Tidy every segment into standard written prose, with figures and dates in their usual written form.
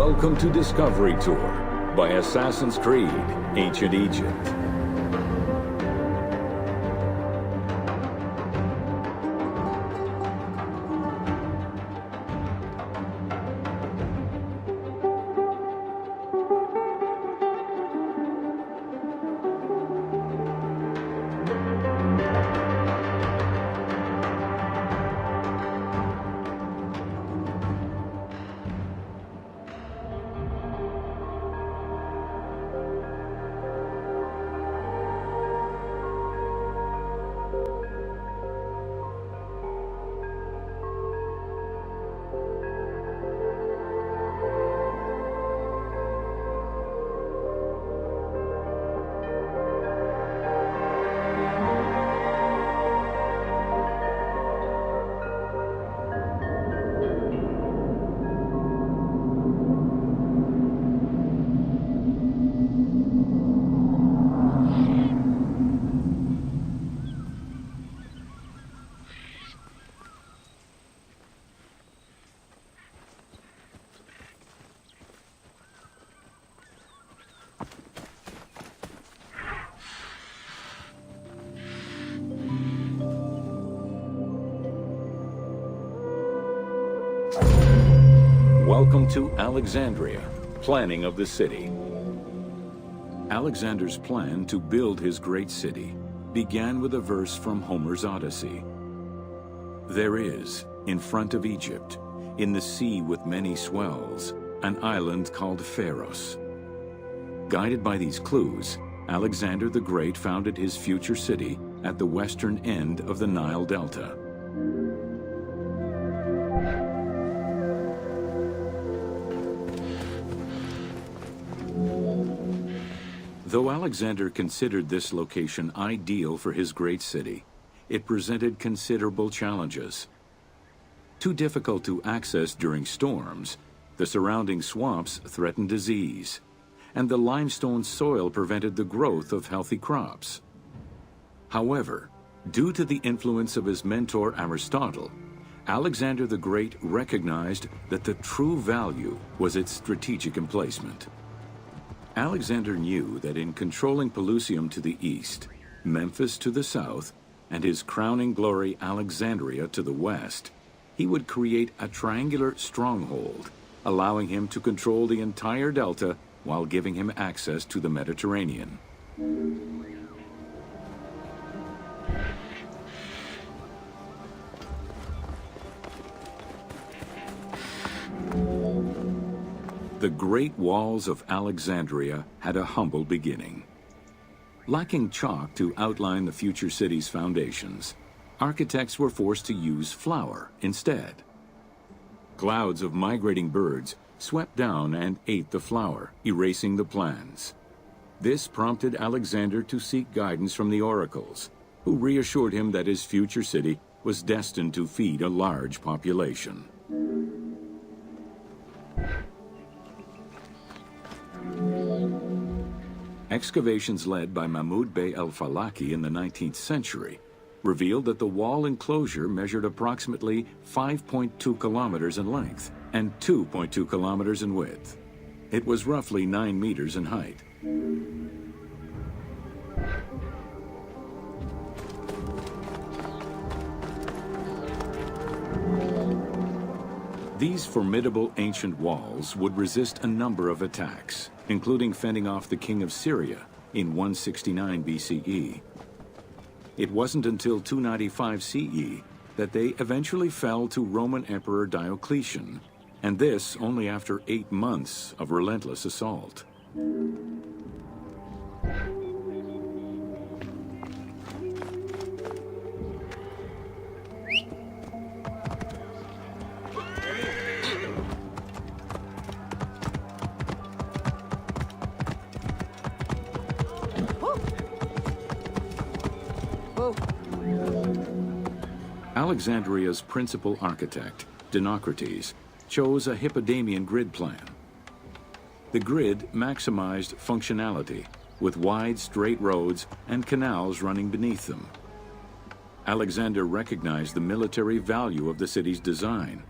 Welcome to Discovery Tour by Assassin's Creed, Ancient Egypt. Welcome to Alexandria, planning of the city. Alexander's plan to build his great city began with a verse from Homer's Odyssey. There is, in front of Egypt, in the sea with many swells, an island called Pharos. Guided by these clues, Alexander the Great founded his future city at the western end of the Nile Delta. Though Alexander considered this location ideal for his great city, it presented considerable challenges. Too difficult to access during storms, the surrounding swamps threatened disease, and the limestone soil prevented the growth of healthy crops. However, due to the influence of his mentor Aristotle, Alexander the Great recognized that the true value was its strategic emplacement. Alexander knew that in controlling Pelusium to the east, Memphis to the south, and his crowning glory Alexandria to the west, he would create a triangular stronghold, allowing him to control the entire delta while giving him access to the Mediterranean. The Great Walls of Alexandria had a humble beginning. Lacking chalk to outline the future city's foundations, architects were forced to use flour instead. Clouds of migrating birds swept down and ate the flour, erasing the plans. This prompted Alexander to seek guidance from the oracles, who reassured him that his future city was destined to feed a large population. Excavations led by Mahmud Bey el-Falaki in the 19th century revealed that the wall enclosure measured approximately 5.2 kilometers in length and 2.2 kilometers in width. It was roughly 9 meters in height. These formidable ancient walls would resist a number of attacks, including fending off the king of Syria in 169 BCE. It wasn't until 295 CE that they eventually fell to Roman Emperor Diocletian, and this only after 8 months of relentless assault. Alexandria's principal architect, Dinocrates, chose a Hippodamian grid plan. The grid maximized functionality, with wide, straight roads and canals running beneath them. Alexander recognized the military value of the city's design.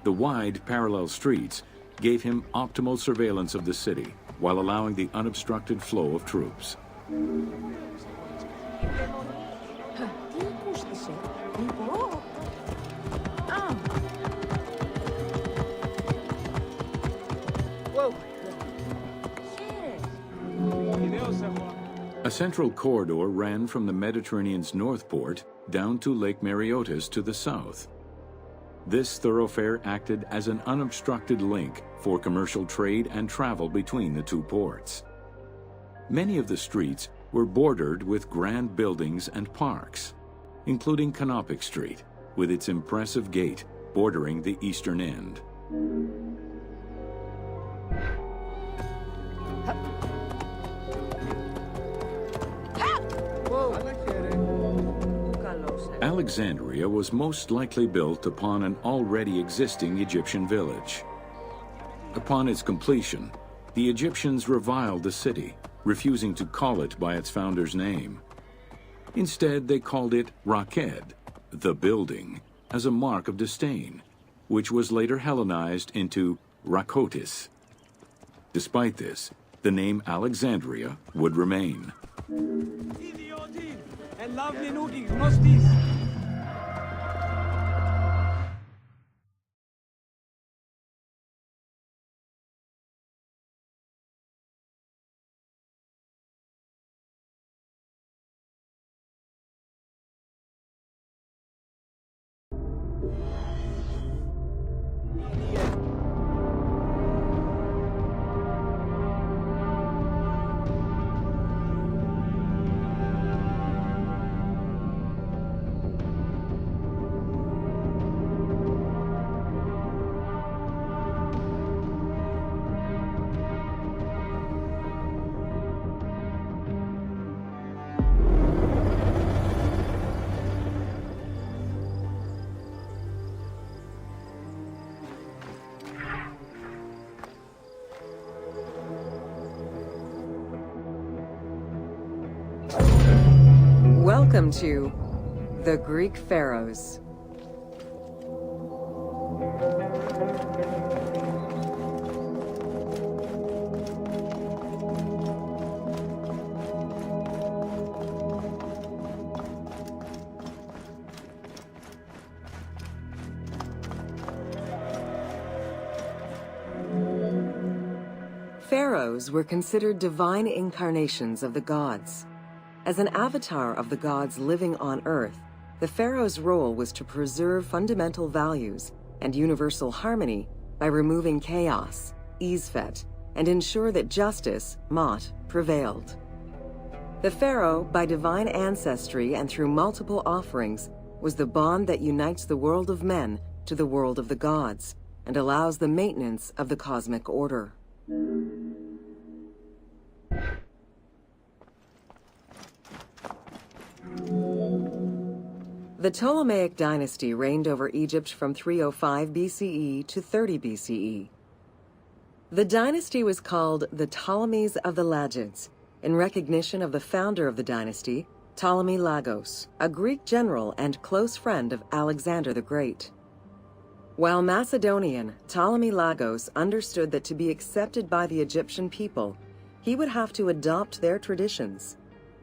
The wide, parallel streets gave him optimal surveillance of the city while allowing the unobstructed flow of troops. A central corridor ran from the Mediterranean's north port down to Lake Mareotis to the south. This thoroughfare acted as an unobstructed link for commercial trade and travel between the two ports. Many of the streets were bordered with grand buildings and parks, including Canopic Street, with its impressive gate bordering the eastern end. Alexandria was most likely built upon an already existing Egyptian village. Upon its completion, the Egyptians reviled the city, refusing to call it by its founder's name. Instead, they called it Raked, the building, as a mark of disdain, which was later Hellenized into Rakotis. Despite this, the name Alexandria would remain. Welcome to the Greek Pharaohs. Pharaohs were considered divine incarnations of the gods. As an avatar of the gods living on Earth, the pharaoh's role was to preserve fundamental values and universal harmony by removing chaos, Isfet, and ensure that justice, Mot, prevailed. The pharaoh, by divine ancestry and through multiple offerings, was the bond that unites the world of men to the world of the gods and allows the maintenance of the cosmic order. The Ptolemaic dynasty reigned over Egypt from 305 BCE to 30 BCE. The dynasty was called the Ptolemies of the Lagids, in recognition of the founder of the dynasty, Ptolemy Lagos, a Greek general and close friend of Alexander the Great. While Macedonian, Ptolemy Lagos understood that to be accepted by the Egyptian people, he would have to adopt their traditions.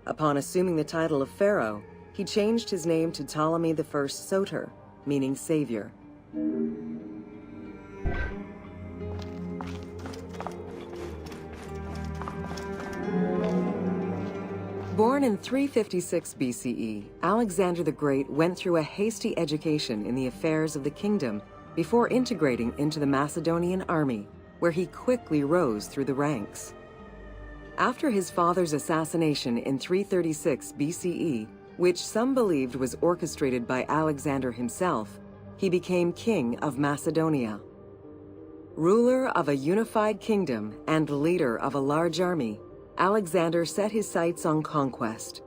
Upon assuming the title of pharaoh, he changed his name to Ptolemy I Soter, meaning savior. Born in 356 BCE, Alexander the Great went through a hasty education in the affairs of the kingdom before integrating into the Macedonian army, where he quickly rose through the ranks. After his father's assassination in 336 BCE, which some believed was orchestrated by Alexander himself, he became king of Macedonia. Ruler of a unified kingdom and leader of a large army, Alexander set his sights on conquest.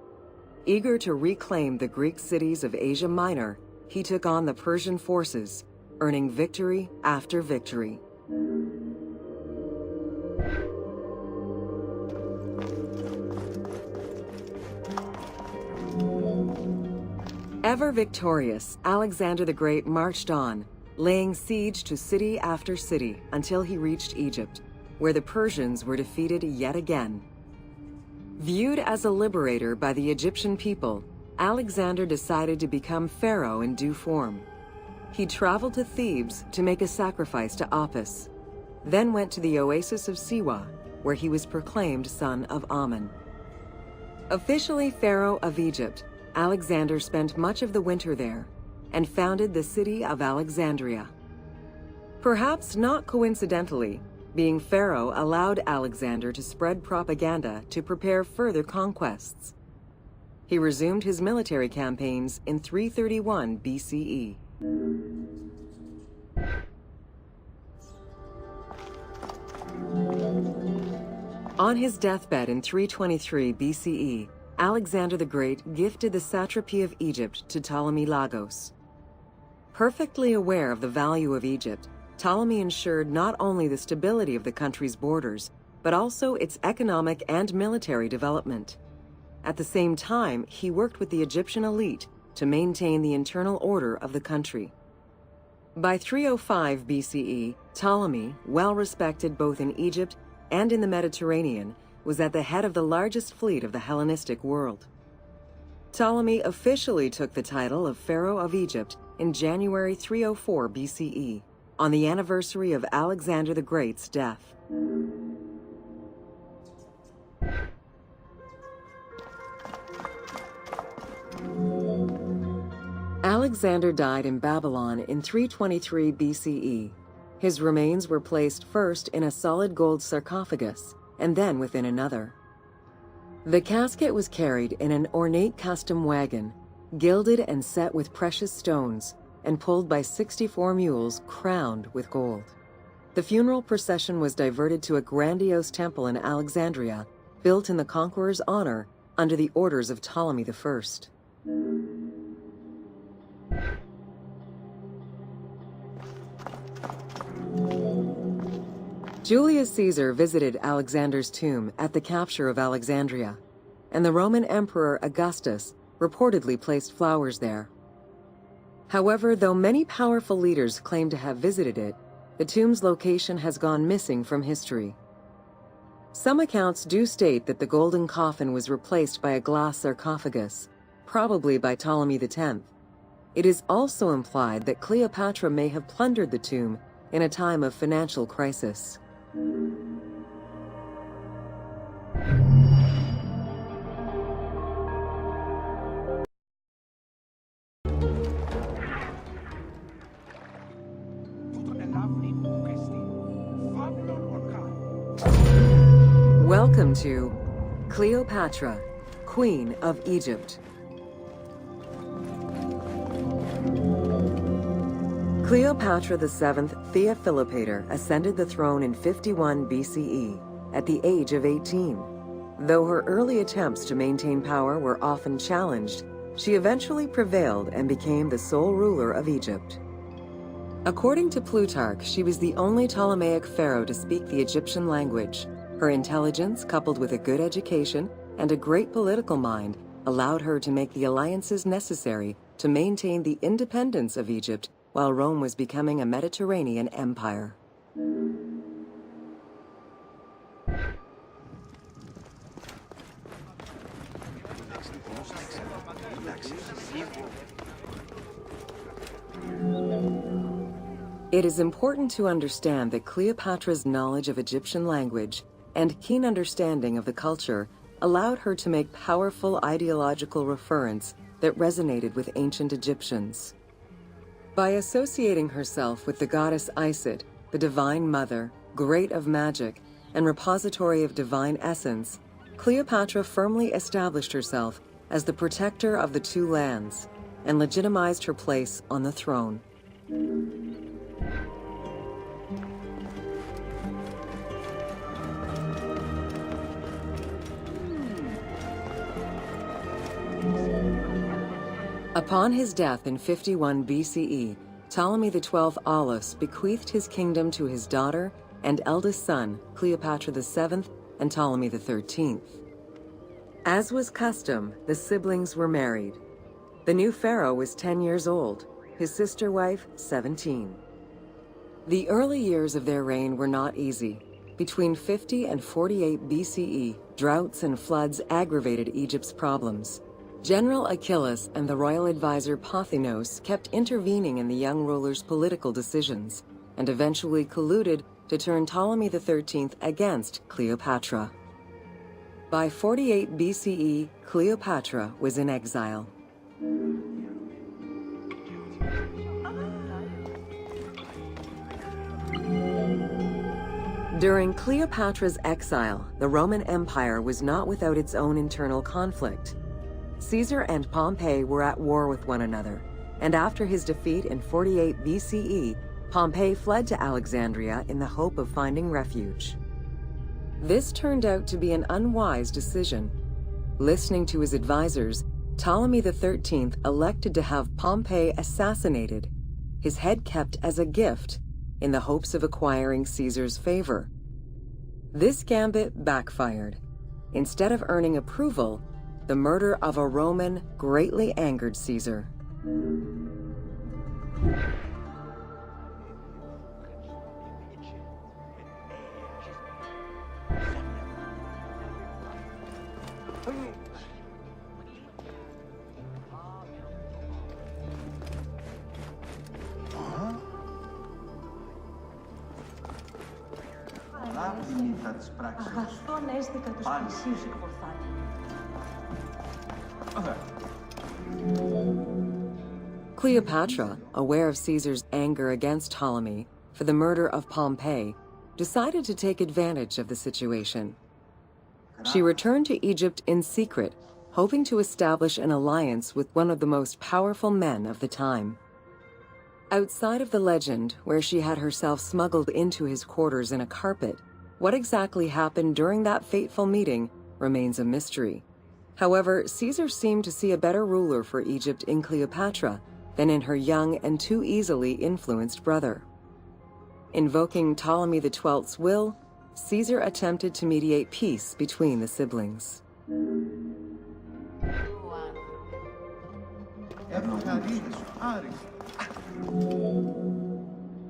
Eager to reclaim the Greek cities of Asia Minor, he took on the Persian forces, earning victory after victory. Ever victorious, Alexander the Great marched on, laying siege to city after city until he reached Egypt, where the Persians were defeated yet again. Viewed as a liberator by the Egyptian people, Alexander decided to become pharaoh in due form. He traveled to Thebes to make a sacrifice to Apis, then went to the oasis of Siwa, where he was proclaimed son of Amun. Officially pharaoh of Egypt, Alexander spent much of the winter there and founded the city of Alexandria. Perhaps not coincidentally, being pharaoh allowed Alexander to spread propaganda to prepare further conquests. He resumed his military campaigns in 331 BCE. On his deathbed in 323 BCE, Alexander the Great gifted the satrapy of Egypt to Ptolemy Lagos. Perfectly aware of the value of Egypt, Ptolemy ensured not only the stability of the country's borders, but also its economic and military development. At the same time, he worked with the Egyptian elite to maintain the internal order of the country. By 305 BCE, Ptolemy, well respected both in Egypt and in the Mediterranean, was at the head of the largest fleet of the Hellenistic world. Ptolemy officially took the title of Pharaoh of Egypt in January 304 BCE, on the anniversary of Alexander the Great's death. Alexander died in Babylon in 323 BCE. His remains were placed first in a solid gold sarcophagus, and then within another. The casket was carried in an ornate custom wagon, gilded and set with precious stones, and pulled by 64 mules crowned with gold. The funeral procession was diverted to a grandiose temple in Alexandria, built in the conqueror's honor under the orders of Ptolemy I. Julius Caesar visited Alexander's tomb at the capture of Alexandria, and the Roman Emperor Augustus reportedly placed flowers there. However, though many powerful leaders claim to have visited it, the tomb's location has gone missing from history. Some accounts do state that the golden coffin was replaced by a glass sarcophagus, probably by Ptolemy X. It is also implied that Cleopatra may have plundered the tomb in a time of financial crisis. Welcome to Cleopatra, Queen of Egypt. Cleopatra VII Theophilopator ascended the throne in 51 BCE at the age of 18. Though her early attempts to maintain power were often challenged, she eventually prevailed and became the sole ruler of Egypt. According to Plutarch, she was the only Ptolemaic pharaoh to speak the Egyptian language. Her intelligence, coupled with a good education and a great political mind, allowed her to make the alliances necessary to maintain the independence of Egypt while Rome was becoming a Mediterranean empire. It is important to understand that Cleopatra's knowledge of Egyptian language and keen understanding of the culture allowed her to make powerful ideological reference that resonated with ancient Egyptians. By associating herself with the goddess Isis, the divine mother, great of magic, and repository of divine essence, Cleopatra firmly established herself as the protector of the two lands and legitimized her place on the throne. Upon his death in 51 BCE, Ptolemy XII Aulus bequeathed his kingdom to his daughter and eldest son, Cleopatra VII and Ptolemy XIII. As was custom, the siblings were married. The new pharaoh was 10 years old, his sister wife 17. The early years of their reign were not easy. Between 50 and 48 BCE, droughts and floods aggravated Egypt's problems. General Achilles and the royal advisor Pothinos kept intervening in the young ruler's political decisions, and eventually colluded to turn Ptolemy XIII against Cleopatra. By 48 BCE, Cleopatra was in exile. During Cleopatra's exile, the Roman Empire was not without its own internal conflict. Caesar and Pompey were at war with one another, and after his defeat in 48 BCE, Pompey fled to Alexandria in the hope of finding refuge. This turned out to be an unwise decision. Listening to his advisors, Ptolemy XIII elected to have Pompey assassinated, his head kept as a gift, in the hopes of acquiring Caesar's favor. This gambit backfired. Instead of earning approval, the murder of a Roman greatly angered Caesar. Cleopatra, aware of Caesar's anger against Ptolemy for the murder of Pompey, decided to take advantage of the situation. She returned to Egypt in secret, hoping to establish an alliance with one of the most powerful men of the time. Outside of the legend, where she had herself smuggled into his quarters in a carpet, what exactly happened during that fateful meeting remains a mystery. However, Caesar seemed to see a better ruler for Egypt in Cleopatra than in her young and too easily influenced brother. Invoking Ptolemy XII's will, Caesar attempted to mediate peace between the siblings.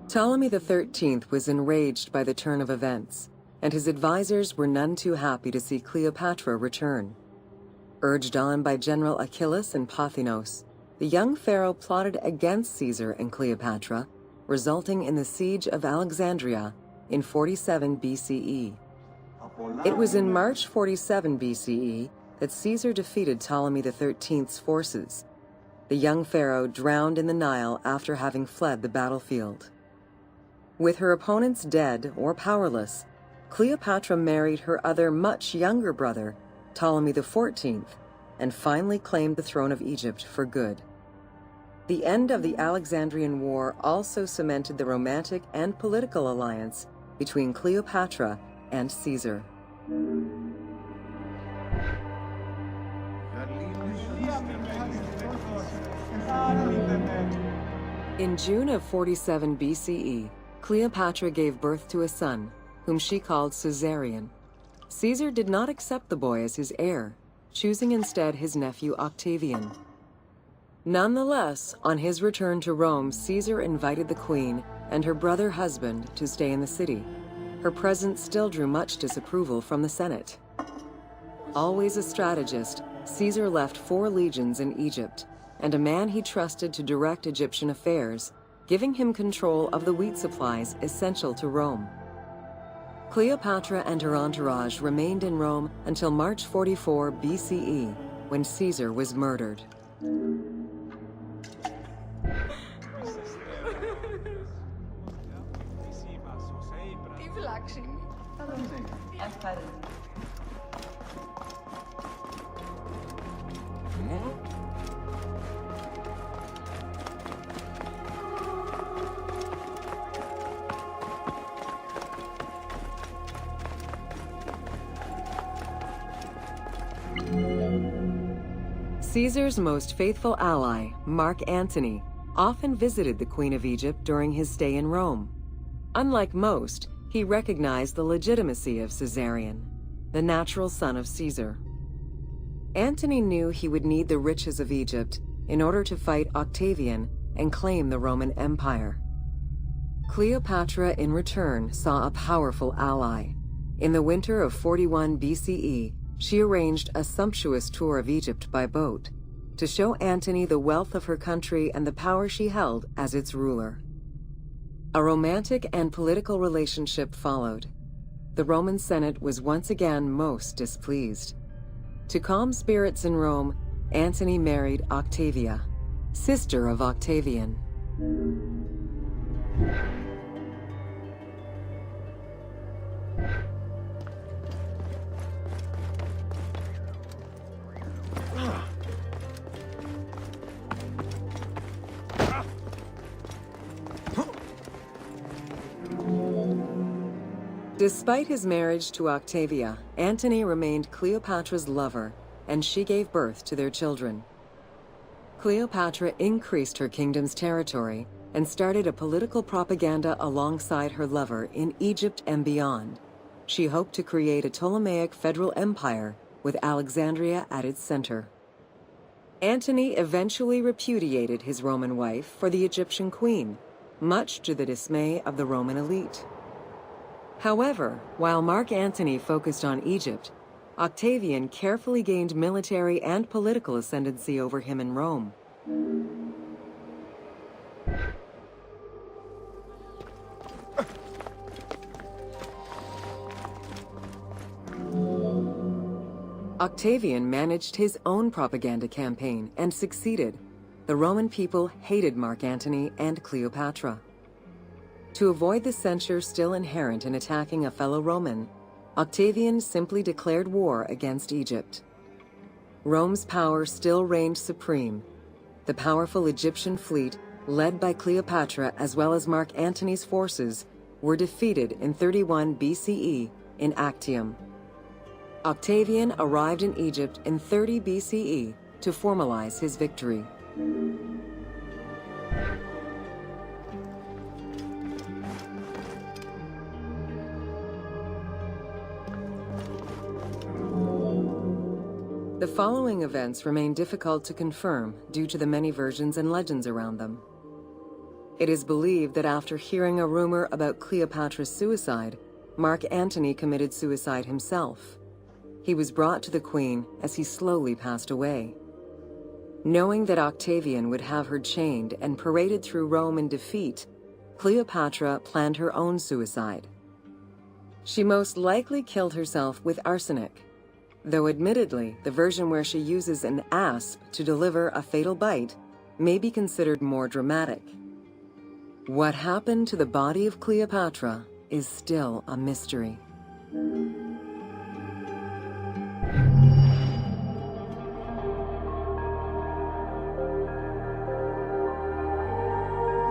Ptolemy XIII was enraged by the turn of events, and his advisors were none too happy to see Cleopatra return. Urged on by General Achilles and Pothinos, the young pharaoh plotted against Caesar and Cleopatra, resulting in the siege of Alexandria in 47 BCE. It was in March 47 BCE that Caesar defeated Ptolemy XIII's forces. The young pharaoh drowned in the Nile after having fled the battlefield. With her opponents dead or powerless, Cleopatra married her other much younger brother, Ptolemy XIV, and finally claimed the throne of Egypt for good. The end of the Alexandrian War also cemented the romantic and political alliance between Cleopatra and Caesar. In June of 47 BCE, Cleopatra gave birth to a son, whom she called Caesarion. Caesar did not accept the boy as his heir, choosing instead his nephew Octavian. Nonetheless, on his return to Rome, Caesar invited the queen and her brother husband to stay in the city. Her presence still drew much disapproval from the Senate. Always a strategist, Caesar left 4 legions in Egypt, and a man he trusted to direct Egyptian affairs, giving him control of the wheat supplies essential to Rome. Cleopatra and her entourage remained in Rome until March 44 BCE, when Caesar was murdered. Caesar's most faithful ally, Mark Antony, often visited the Queen of Egypt during his stay in Rome. Unlike most, he recognized the legitimacy of Caesarion, the natural son of Caesar. Antony knew he would need the riches of Egypt in order to fight Octavian and claim the Roman Empire. Cleopatra, in return, saw a powerful ally. In the winter of 41 BCE, she arranged a sumptuous tour of Egypt by boat to show Antony the wealth of her country and the power she held as its ruler. A romantic and political relationship followed. The Roman Senate was once again most displeased. To calm spirits in Rome, Antony married Octavia, sister of Octavian. Despite his marriage to Octavia, Antony remained Cleopatra's lover, and she gave birth to their children. Cleopatra increased her kingdom's territory and started a political propaganda alongside her lover in Egypt and beyond. She hoped to create a Ptolemaic federal empire with Alexandria at its center. Antony eventually repudiated his Roman wife for the Egyptian queen, much to the dismay of the Roman elite. However, while Mark Antony focused on Egypt, Octavian carefully gained military and political ascendancy over him in Rome. Octavian managed his own propaganda campaign and succeeded. The Roman people hated Mark Antony and Cleopatra. To avoid the censure still inherent in attacking a fellow Roman, Octavian simply declared war against Egypt. Rome's power still reigned supreme. The powerful Egyptian fleet, led by Cleopatra as well as Mark Antony's forces, were defeated in 31 BCE in Actium. Octavian arrived in Egypt in 30 BCE to formalize his victory. The following events remain difficult to confirm due to the many versions and legends around them. It is believed that after hearing a rumor about Cleopatra's suicide, Mark Antony committed suicide himself. He was brought to the queen as he slowly passed away. Knowing that Octavian would have her chained and paraded through Rome in defeat, Cleopatra planned her own suicide. She most likely killed herself with arsenic, though admittedly, the version where she uses an asp to deliver a fatal bite may be considered more dramatic. What happened to the body of Cleopatra is still a mystery.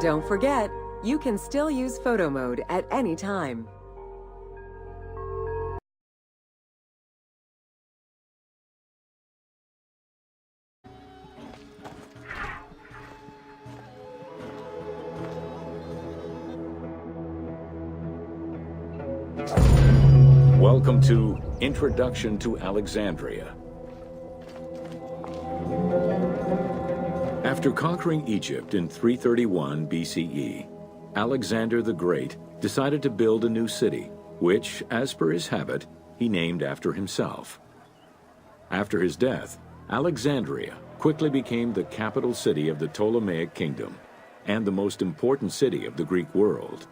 Don't forget, you can still use photo mode at any time. Welcome to Introduction to Alexandria. After conquering Egypt in 331 BCE, Alexander the Great decided to build a new city, which, as per his habit, he named after himself. After his death, Alexandria quickly became the capital city of the Ptolemaic kingdom and the most important city of the Greek world.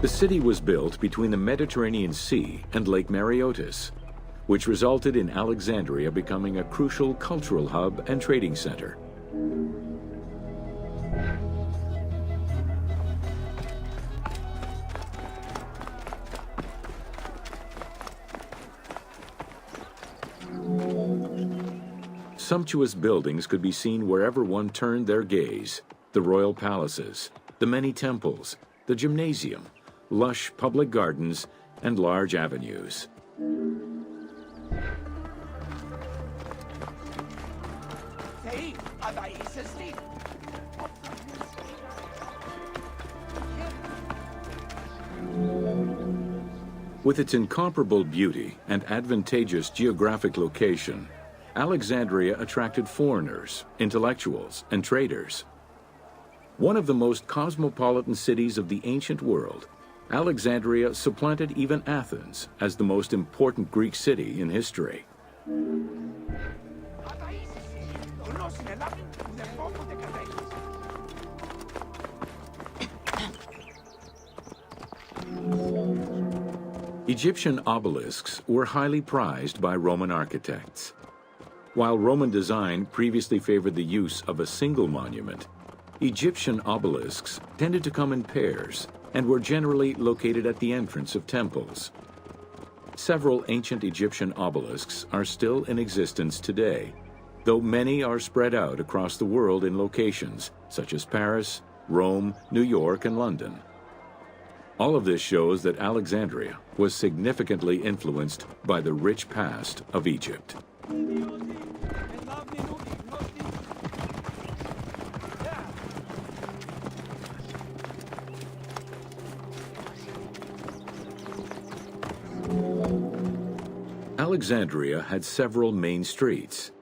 The city was built between the Mediterranean Sea and Lake Mareotis, which resulted in Alexandria becoming a crucial cultural hub and trading center. Sumptuous buildings could be seen wherever one turned their gaze: the royal palaces, the many temples, the gymnasium, lush public gardens, and large avenues. With its incomparable beauty and advantageous geographic location, Alexandria attracted foreigners, intellectuals, and traders. One of the most cosmopolitan cities of the ancient world, Alexandria supplanted even Athens as the most important Greek city in history. Egyptian obelisks were highly prized by Roman architects. While Roman design previously favored the use of a single monument, Egyptian obelisks tended to come in pairs and were generally located at the entrance of temples. Several ancient Egyptian obelisks are still in existence today, though many are spread out across the world in locations such as Paris, Rome, New York, and London. All of this shows that Alexandria was significantly influenced by the rich past of Egypt. Alexandria had several main streets.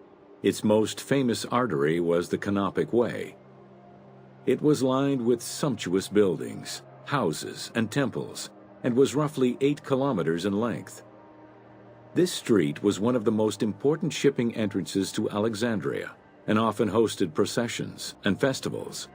Its most famous artery was the Canopic Way. It was lined with sumptuous buildings, houses, and temples, and was roughly 8 kilometers in length. This street was one of the most important shipping entrances to Alexandria and often hosted processions and festivals.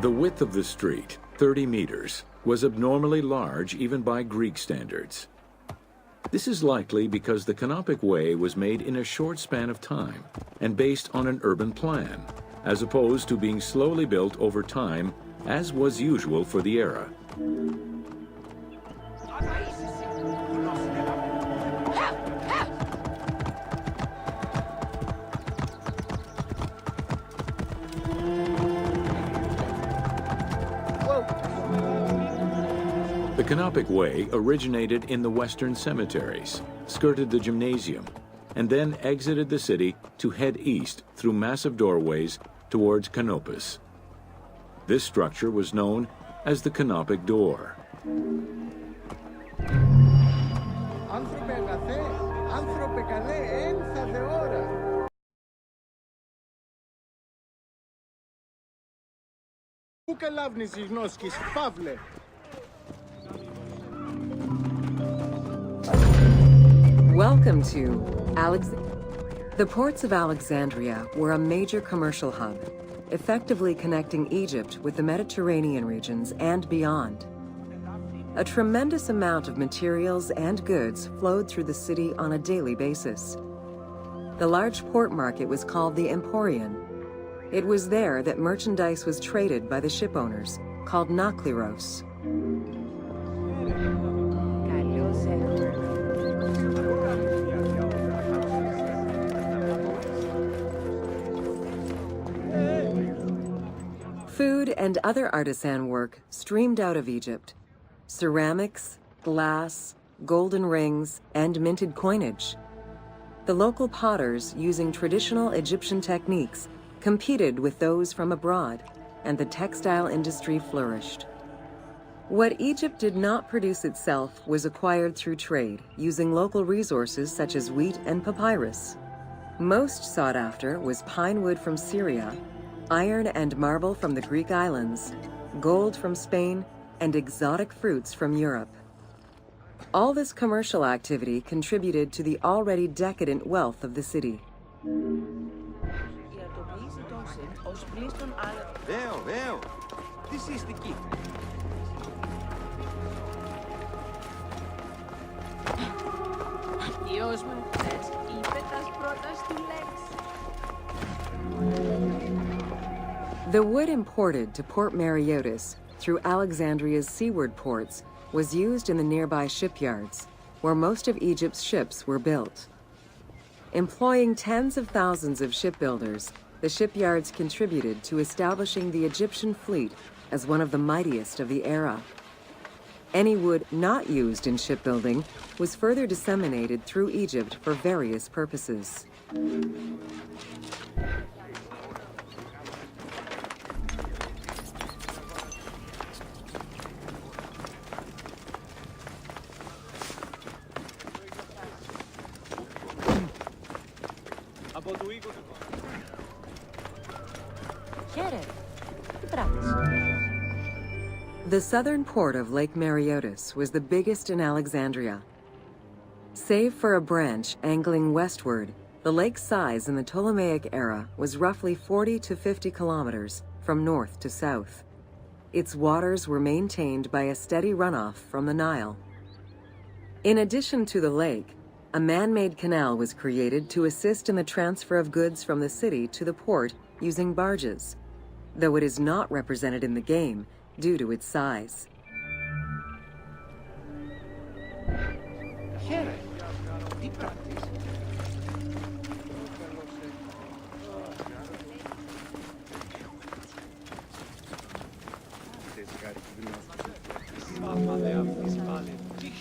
The width of the street, 30 meters, was abnormally large even by Greek standards. This is likely because the Canopic Way was made in a short span of time and based on an urban plan, as opposed to being slowly built over time, as was usual for the era. The Canopic Way originated in the western cemeteries, skirted the gymnasium, and then exited the city to head east through massive doorways towards Canopus. This structure was known as the Canopic Door. Welcome to The ports of Alexandria were a major commercial hub, effectively connecting Egypt with the Mediterranean regions and beyond. A tremendous amount of materials and goods flowed through the city on a daily basis. The large port market was called the Emporion. It was there that merchandise was traded by the ship owners, called nakliros. Food and other artisan work streamed out of Egypt. Ceramics, glass, golden rings, and minted coinage. The local potters, using traditional Egyptian techniques, competed with those from abroad, and the textile industry flourished. What Egypt did not produce itself was acquired through trade, using local resources such as wheat and papyrus. Most sought after was pine wood from Syria, iron and marble from the Greek islands, gold from Spain, and exotic fruits from Europe. All this commercial activity contributed to the already decadent wealth of the city. The wood imported to Port Mareotis through Alexandria's seaward ports was used in the nearby shipyards, where most of Egypt's ships were built. Employing tens of thousands of shipbuilders, the shipyards contributed to establishing the Egyptian fleet as one of the mightiest of the era. Any wood not used in shipbuilding was further disseminated through Egypt for various purposes. The southern port of Lake Mareotis was the biggest in Alexandria. Save for a branch angling westward, the lake's size in the Ptolemaic era was roughly 40 to 50 kilometers from north to south. Its waters were maintained by a steady runoff from the Nile. In addition to the lake, a man-made canal was created to assist in the transfer of goods from the city to the port using barges, though it is not represented in the game due to its size.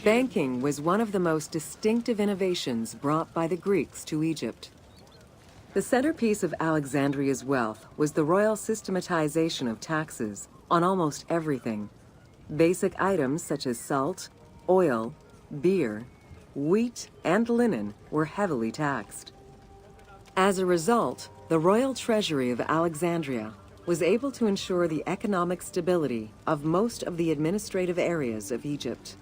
Banking was one of the most distinctive innovations brought by the Greeks to Egypt. The centerpiece of Alexandria's wealth was the royal systematization of taxes on almost everything. Basic items such as salt, oil, beer, wheat, and linen were heavily taxed. As a result, the royal treasury of Alexandria was able to ensure the economic stability of most of the administrative areas of Egypt.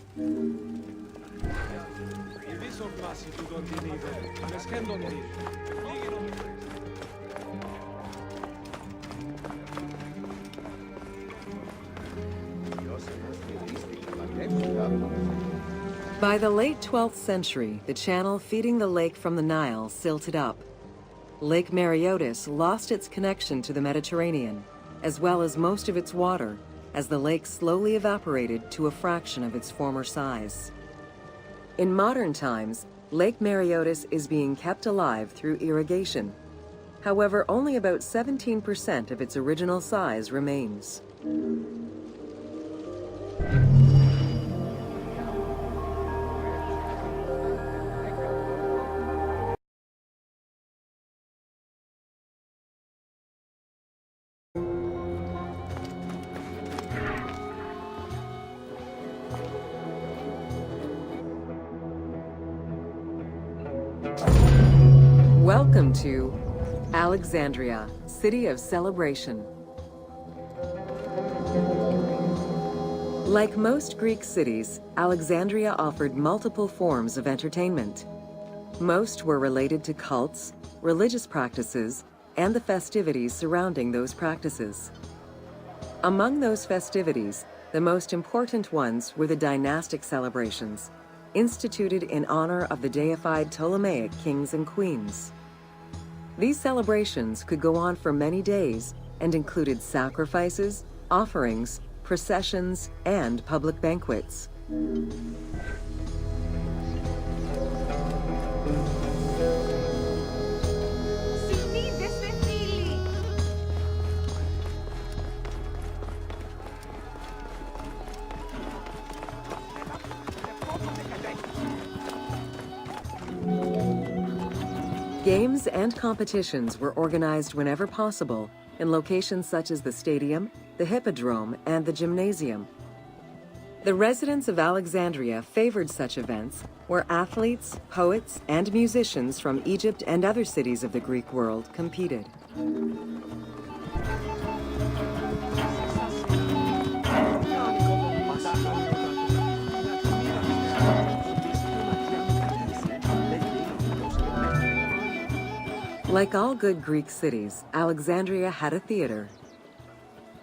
By the late 12th century, the channel feeding the lake from the Nile silted up. Lake Mareotis lost its connection to the Mediterranean, as well as most of its water, as the lake slowly evaporated to a fraction of its former size. In modern times, Lake Mareotis is being kept alive through irrigation. However, only about 17% of its original size remains. Welcome to Alexandria, City of Celebration. Like most Greek cities, Alexandria offered multiple forms of entertainment. Most were related to cults, religious practices, and the festivities surrounding those practices. Among those festivities, the most important ones were the dynastic celebrations, instituted in honor of the deified Ptolemaic kings and queens. These celebrations could go on for many days and included sacrifices, offerings, processions, and public banquets. Games and competitions were organized whenever possible in locations such as the stadium, the hippodrome, and the gymnasium. The residents of Alexandria favored such events where athletes, poets, and musicians from Egypt and other cities of the Greek world competed. Like all good Greek cities, Alexandria had a theater.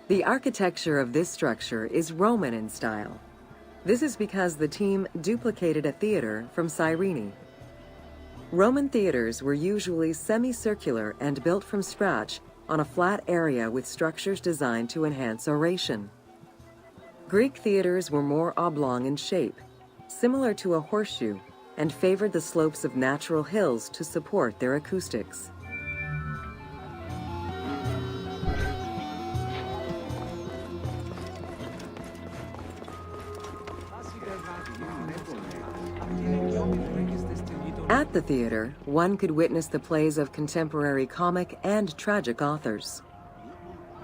The architecture of this structure is Roman in style. This is because the team duplicated a theater from Cyrene. Roman theaters were usually semicircular and built from scratch on a flat area with structures designed to enhance oration. Greek theaters were more oblong in shape, similar to a horseshoe, and favored the slopes of natural hills to support their acoustics. At the theater, one could witness the plays of contemporary comic and tragic authors.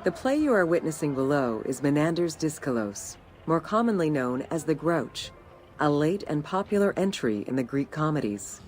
The play you are witnessing below is Menander's Dyskalos, more commonly known as the Grouch, a late and popular entry in the Greek comedies.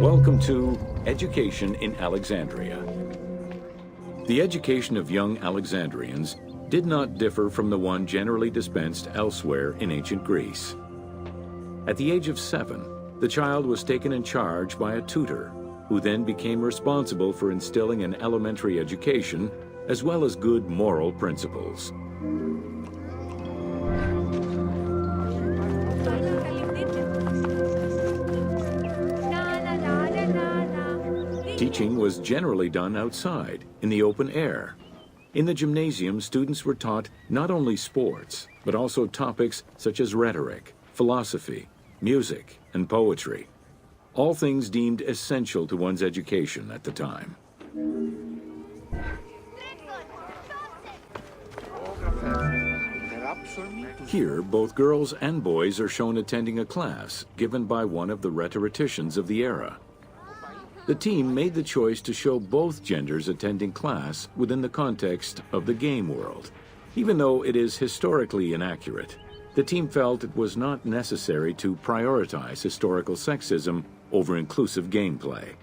Welcome to Education in Alexandria. The education of young Alexandrians did not differ from the one generally dispensed elsewhere in ancient Greece. At the age of 7, the child was taken in charge by a tutor, who then became responsible for instilling an elementary education as well as good moral principles. Teaching was generally done outside, in the open air. In the gymnasium, students were taught not only sports, but also topics such as rhetoric, philosophy, music, and poetry, all things deemed essential to one's education at the time. Here, both girls and boys are shown attending a class given by one of the rhetoricians of the era. The team made the choice to show both genders attending class within the context of the game world. Even though it is historically inaccurate, the team felt it was not necessary to prioritize historical sexism over inclusive gameplay.